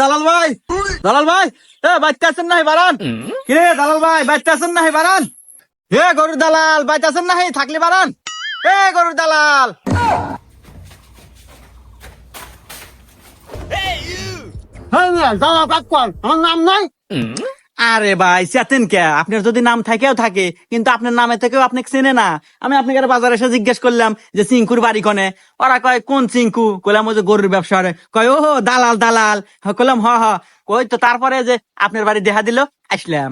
দালাল ভাই, দালাল ভাই, বাচ্চা আছেন নাহি বারান? কিরে দালাল ভাই, বাচ্চা আছেন নাহি বারান? গরুর দালাল, বাচ্চা আছেন নাহি? থাকলে বারান। গরুর দালাল। আমার নাম নাই। আরে ভাই চেতেন কে? আপনার যদি নাম থাকেও থাকে, কিন্তু আপনার নামে থেকেও আপনাকে চেনে না। আমি আপনাকে বাজারে এসে জিজ্ঞেস করলাম যে চিঙ্কুর বাড়ি কোনে। ওরা কয় কোন চিঙ্কু? কইলাম ওই যে গরুর ব্যবসা করে। কয় ও দালাল দালাল। কইলাম হ হ। কই তো তারপরে যে আপনার বাড়ি দেখা দিল, আসলাম।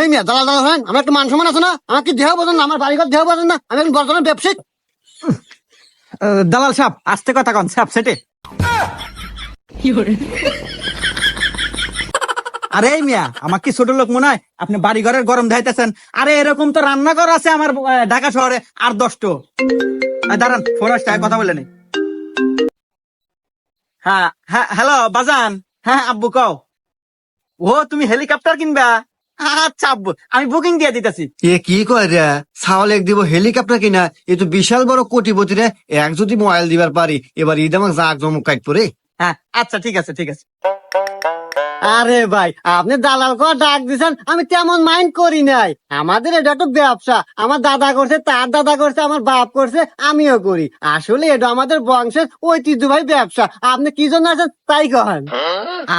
এই মিয়া দালাল দালাল হয়, আমার একটা মান সম্মান আছে না? আমার কি দেহ বোঝেন না? আমার বাড়িঘর দেহ বোঝেন না? আমি এখন বর্তমানে ব্যবসায়িক। দালাল সাহেব আস্তে কথা কন, সাহেব সেটে। আরে মিয়া, আমার কি ছোট লোক মনে হয়? আপনি বাড়ি ঘরের গরম দেখাইতেছেন। আরে এরকম তো রান্নাঘর আছে আমার ঢাকা শহরে আর 10টো। দাঁড়ান, ফোন আসছে, কথা বলে নি। হ্যাঁ হ্যাঁ, হ্যালো বাজান। হ্যাঁ আব্বু কও। ও তুমি হেলিকপ্টার কিনবা? আচ্ছা আব্বু, আমি বুকিং দিয়ে দিতেছি। এ কি কয় রে? ছাওয়াল এক দিব হেলিকপ্টার কিনা? এ তো বিশাল বড় কোটিপতি রে। এক যদি মোবাইল দিবার পারি, এবার ঈদ আমাকে জাক জমক কাট পরে। হ্যাঁ আচ্ছা ঠিক আছে ঠিক আছে। আরে ভাই, আপনি দালাল করে ডাক দিচ্ছেন, আমি তেমন মাইন্ড করি নাই। আমাদের এটা তো ব্যবসা। আমার দাদা করছে, তার দাদা করছে, আমার বাপ করছে, আমিও করি। আসলে এটা আমাদের বংশের ঐতিহ্যবাহী ব্যবসা। আপনি কি জন্য আছেন তাই কহেন।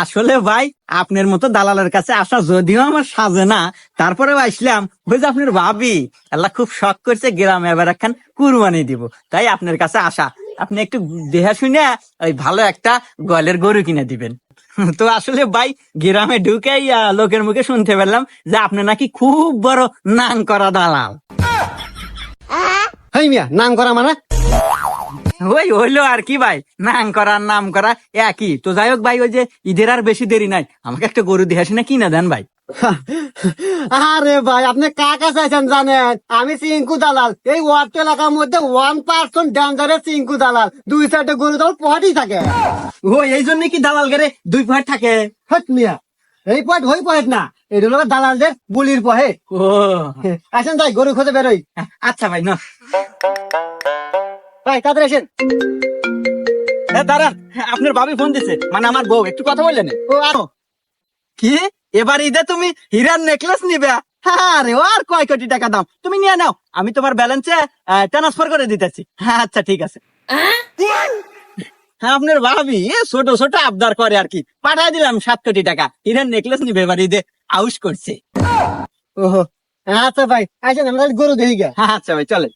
আসলে ভাই আপনার মতো দালালের কাছে আসা যদিও আমার সাজে না, তারপরেও আসলাম। ওই যে আপনার ভাবি আল্লাহ খুব শখ করছে গ্রামে এবার একখান কুরবানি দিব, তাই আপনার কাছে আসা। আপনি একটু দেহা শুনে ওই ভালো একটা গলের গরু কিনে দিবেন। তো আসলে ভাই গ্রামে ঢুকে লোকের মুখে শুনতে পেলাম যে আপনি নাকি খুব বড় নাম করা দালাল। হেই মিয়া, নাম করা মানে? ওই হইলো আর কি ভাই, নাম করা নাম করা একই তো। যাই হোক ভাই, ওই যে ঈদের আর বেশি দেরি নাই, আমাকে একটা গরু দেহা শুনে কিনে দেন ভাই। আরে ভাই, আপনি কাকা চাইছেন জানেন? আমি চিঙ্কু দালাল। এই ওয়ার্ড এলাকার মধ্যে 1% ডেঞ্জারের চিঙ্কু দালাল। 2 সাইডে গরু দল পহাটি থাকে। ও এই জন্য কি দালাল গেরে 2 পয়েন্ট থাকে? হট মিয়া, এই পয়েন্ট হই পয়েন্ট না, এটা হলো দালালদের বুলির পহে। ও আসেন তাই গরু খোঁজে বেরোই। আচ্ছা ভাই, না ভাই তাদের আসেন। দাঁড়ান, আপনার ভাবি ফোন দিছে, মানে আমার বউ, একটু কথা বললেন। ও আনো। কি এবার ঈদে তুমি হীরার নেকলেস নিবে? আরে ও আর কয় কোটি টাকা দাম, তুমি নিয়ে নাও, আমি তোমার ব্যালেন্সে ট্রান্সফার করে দিতেছি। হ্যাঁ আচ্ছা ঠিক আছে। হ্যাঁ আপনার ভাবি ছোট ছোট আবদার করে আর কি, পাঠাই দিলাম 7 কোটি টাকা। হীরার নেকলেস নিবে এবার ঈদে, আউশ করছে। ওহো, আচ্ছা ভাই আসেন, আমরা গরু দেখি গা। হ্যাঁ আচ্ছা ভাই চলে।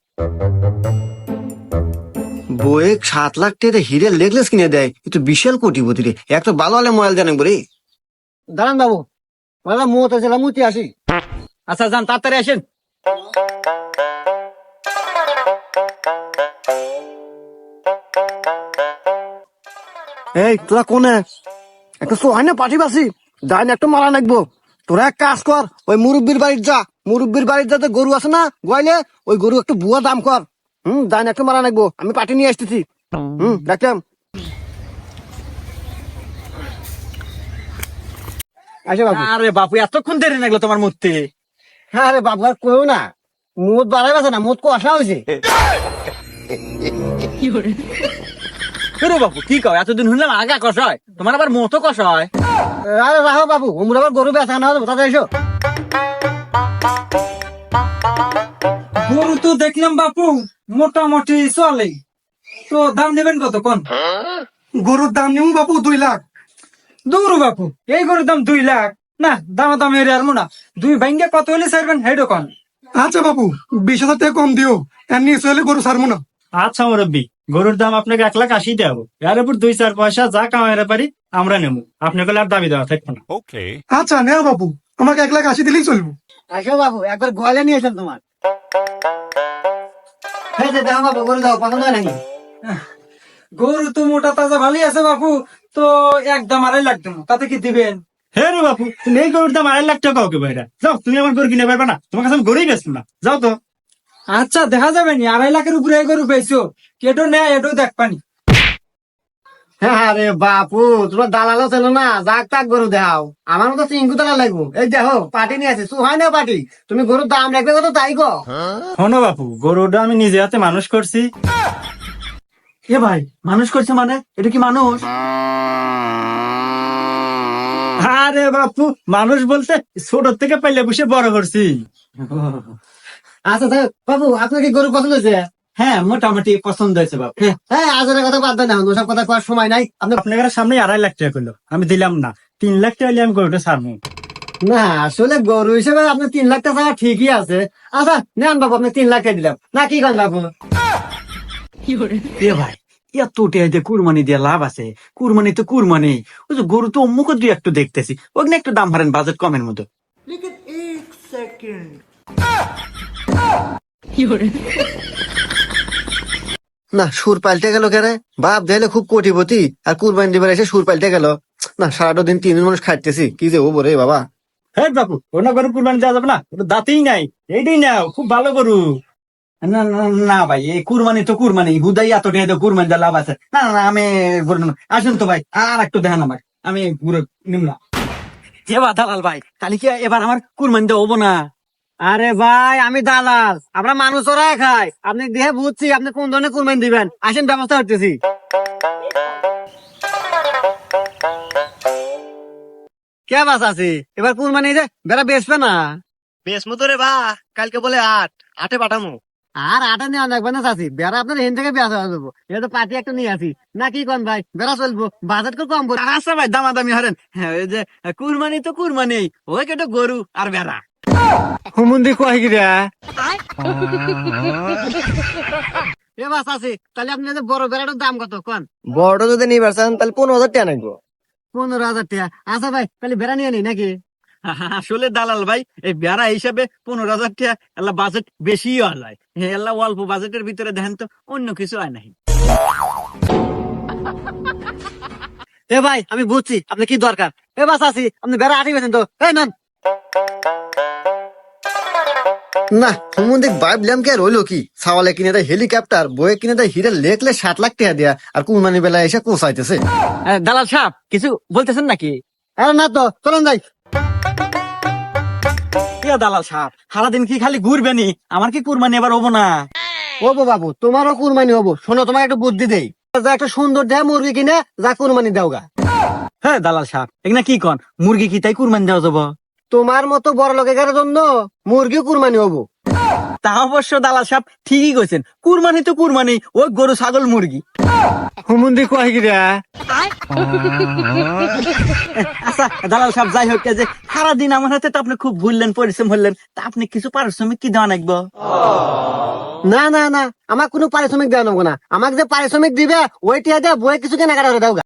বয়ে 7 লাখ টাকা হিরের নেকলেস কিনে দেয়, এ তো বিশাল কোটিপতি রে। একটা ভালো হলে মোবাইল জানেন বলে। দাঁড়ান বাবু, বলা মুহূর্তে ছিলাম মুতি আসি। আচ্ছা যান, তাড়াতাড়ি আসেন। এই তোরা কোনে? একটা সোহাই না পাঠি বাসি, ডাইন একটা মারা নাকবো। তোরা এক কাজ কর, ওই মুরব্বীর বাড়ির যা। মুরব্বীর বাড়ির যাতে গরু আছে না গোয়াইলে, ওই গরু একটু বুয়া দাম কর। ডাইন একটা মারা নাকবো, আমি পাঠি নিয়ে আসতেছি। দেখলাম। আচ্ছা বাবু। আরে বাপু এতক্ষণ দেরি লাগলো তোমার মূর্তি? হ্যাঁ আরে বাবু আর কেউ না, মুদ বাড়াই আছে না, মুদ কষা হয়েছে। বাপু কি কও, এতদিন শুনলাম আগা কষা হয়, তোমার আবার মতো কষা হয়? আরে রাখো বাবু, ওমর আবার গরু বেচা না হলে তাতে এসো। গরু তো দেখলাম বাপু মোটামুটি চলে, তো দাম নেবেন কত কোন? গরুর দাম নিমু বাপু 2 লাখ। দূর বাপু, এই গরুর দাম 2 লাখ? না, দামা দাম এর আর মোনা 2 ভাঙ্গে কত হলে ছাড়বেন হেডো কোন? আচ্ছা বাপু, 20,000 টাকা কম দিও, এর নিচে হলে গরু ছাড়বো না। আচ্ছা মুরব্বী, গরুর দাম আপনাকে 1,80,000 দেবো, এর উপর 2-4 পয়সা যা কামাইতে পারি আমরা নেবো, আপনাকে আর দাবি দেওয়া থাকবো না। আচ্ছা নেও বাপু, আমাকে 1,80,000 দিলেই চলবো। আসো বাবু, একবার গোয়ালে নিয়েছেন তোমার। এই যে দেখো বাবু, গরু দাও, পছন্দ হয় নাকি? গরু তো মোটা তাজা ভালোই আছে বাপু, তো একদম 2.5 লাখ দেবো, তাতে কি দিবেন? হে রে বাপু, তুমি এই গরুর দাম 2.5 লাখ টাকা ওকে বাইরা যাও, তুমি আমার গরু কিনে পারবে না, তোমার কাছে আমি গরুই বেচবো না, যাও তো। আচ্ছা দেখা যাবে নি, 2.5 লাখের উপরে এই গরু পেয়েছো, কেটো নেয় এটাও দেখ পানি। আরে বাপু, তোমার দালালও ছিল না, যাক তাক গরু দেখাও। আমার মতো চিঙ্কু দালাল লাগবো। এই দেখো পাটি নিয়ে আছে, সুহাই না পাটি। তুমি গরুর দাম রাখবে কত তাই গো। শোনো বাপু, গরুটা আমি নিজে হাতে মানুষ করছি। এ ভাই মানুষ করছে মানে? এটা কি মানুষ? আরে বাপু, মানুষ বলতে ছোট থেকে পাইলে বসে বড় করছি। আচ্ছা স্যার বাবু আপনার কি গরু পছন্দ হয়েছে? হ্যাঁ মোটামুটি পছন্দ হয়েছে বাপ। হ্যাঁ আজের কথা বাদ দেন, ওসব কথা করার সময় নাই আপনি। আপনার সামনে 2.5 লাখ টাকা করলো, আমি দিলাম না। 3 লাখ টাকা হলে আমি গরুটা ছাড়বো। না আসলে গরু হিসেবে আপনি 3 লাখ টাকা ঠিকই আছে। আচ্ছা নেন বাবু, আপনি 3 লাখ টাকা দিলাম না, কি করেন বাবু? এ ভাই এত টেহাইতে কুরবানি দিয়ে লাভ আছে? কুরবানি তো কুরবানি, ওই যে গরু তো অম্মুখ দুই একটু দেখতেছি, ওখানে একটু দাম হারেন বাজেট কমের মতো। না সুর পাল্টে গেল কেরে, বাপ দেখলে খুব কোটিপতি আর কুরবানি দিবার এসে সুর পাল্টে গেল। না সারাটা দিন 3 মানুষ খাইতেছি, কি যে ও বলে বাবা। হ্যাঁ বাপু, ওনা গরু কুরবানি দেওয়া যাবে না, ওটা দাঁতেই নাই। এইটাই নাও, খুব ভালো গরু। না না না ভাই, এই কুরবানি তো কুরবানি, হুদাই এত টেহাইতে কুরবানি দিয়ে লাভ আছে? না না না, আমি গরু নেব না। আসুন তো ভাই, আর একটু দেখান আমাকে, আমি গরু নিম না। এবার দালাল ভাই, তাহলে কি এবার আমার কুরবানি দেওয়া হবো না? আরে ভাই আমি দালাল, আমরা মানুষ ওরাই খাই, আপনি দেখে বুঝছি আপনি কোন ধরনের কুরবানি দিবেন। আসেন ব্যবস্থা করতেছি। কে বাস আছি এবার কুরবানি যে বেড়া বেচবে না? বেচমু তো রে বা, কালকে বলে 8 পাঠামু। আর 8 নেওয়া লাগবে না চাচি, বেড়া আপনার এখান থেকে বেচা হয়ে যাবো। এটা তো পার্টি একটা নিয়ে আসি না, কি কন ভাই? বেড়া চলবো, বাজেট করে কম পড়ে। আচ্ছা ভাই, দামাদামি হারেন। হ্যাঁ, ওই যে কুরবানি তো কুরবানি, ওই কেটে গরু আর বেড়া। হুমুন্দি কয় কি রে? এ বাস আছে, তাহলে আপনি যে বড় বেড়াটার দাম কত কন? বড়টা যদি নিবার চান তাহলে 15,000 টাকা নাকবো। 15,000 টাকা? আচ্ছা ভাই তাহলে বেড়া নিয়ে নি নাকি? আসলে দালাল ভাই, এই বেড়া হিসাবে 15,000 টাকা এলা বাজেট বেশি হয়, এলা অল্প বাজেটের ভিতরে দেখেন তো অন্য কিছু হয় নাই। এ ভাই আমি বুঝছি আপনি কি দরকার। এ বাস আছি, আপনি বেড়া আটি বেছেন তো, এই নেন। না হুমুন্দি ভাবলাম কি আর হইলো কি, সাওয়ালে কিনে দেয় হেলিকপ্টার, বয়ে কিনে দেয় হিরে লেখলে 7 লাখ টাকা দেয়া, আর কুরবানি বেলা এসে কোসাইতেছে। দালাল সাহেব কিছু বলতেছেন নাকি? আরে না তো, চলেন যাই। ইয়া দালাল সাহেব, সারাদিন কি খালি ঘুরবেনি? আমার কি কুরবানি এবার হবো না? ও বাবু তোমারও কুরবানি হবো, শোনো তোমাকে একটা বুদ্ধি দেই। যা একটা সুন্দর দেহ মুরগি কিনে যা কুরবানি দাও গা। হ্যাঁ দালাল সাহেব, এগুলা কি কন? মুরগি কি তাই কুরবানি দেওয়া যাবো? তোমার মতো বড় লোকের জন্য মুরগি কুরবানি হবো। তা অবশ্য দালাল সাহেব ঠিকই কইছেন, কুরবানি তো কুরবানি, ওই গরু ছাগল মুরগি। হুমুন্দি কয় কি রে? আচ্ছা দালাল সাহেব, যাই হোক, এই যে সারাদিন আমার হাতে তো আপনি খুব ঘুরলেন, পরিশ্রম হলেন, তা আপনি কিছু পারিশ্রমিক কি দেওয়া লাগবো? না না না, আমার কোনো পারিশ্রমিক দেওয়া নেবো না। আমাকে যে পারিশ্রমিক দিবে ওইটা দিয়ে বই কিছু কেনাকাটা করে দাও গা।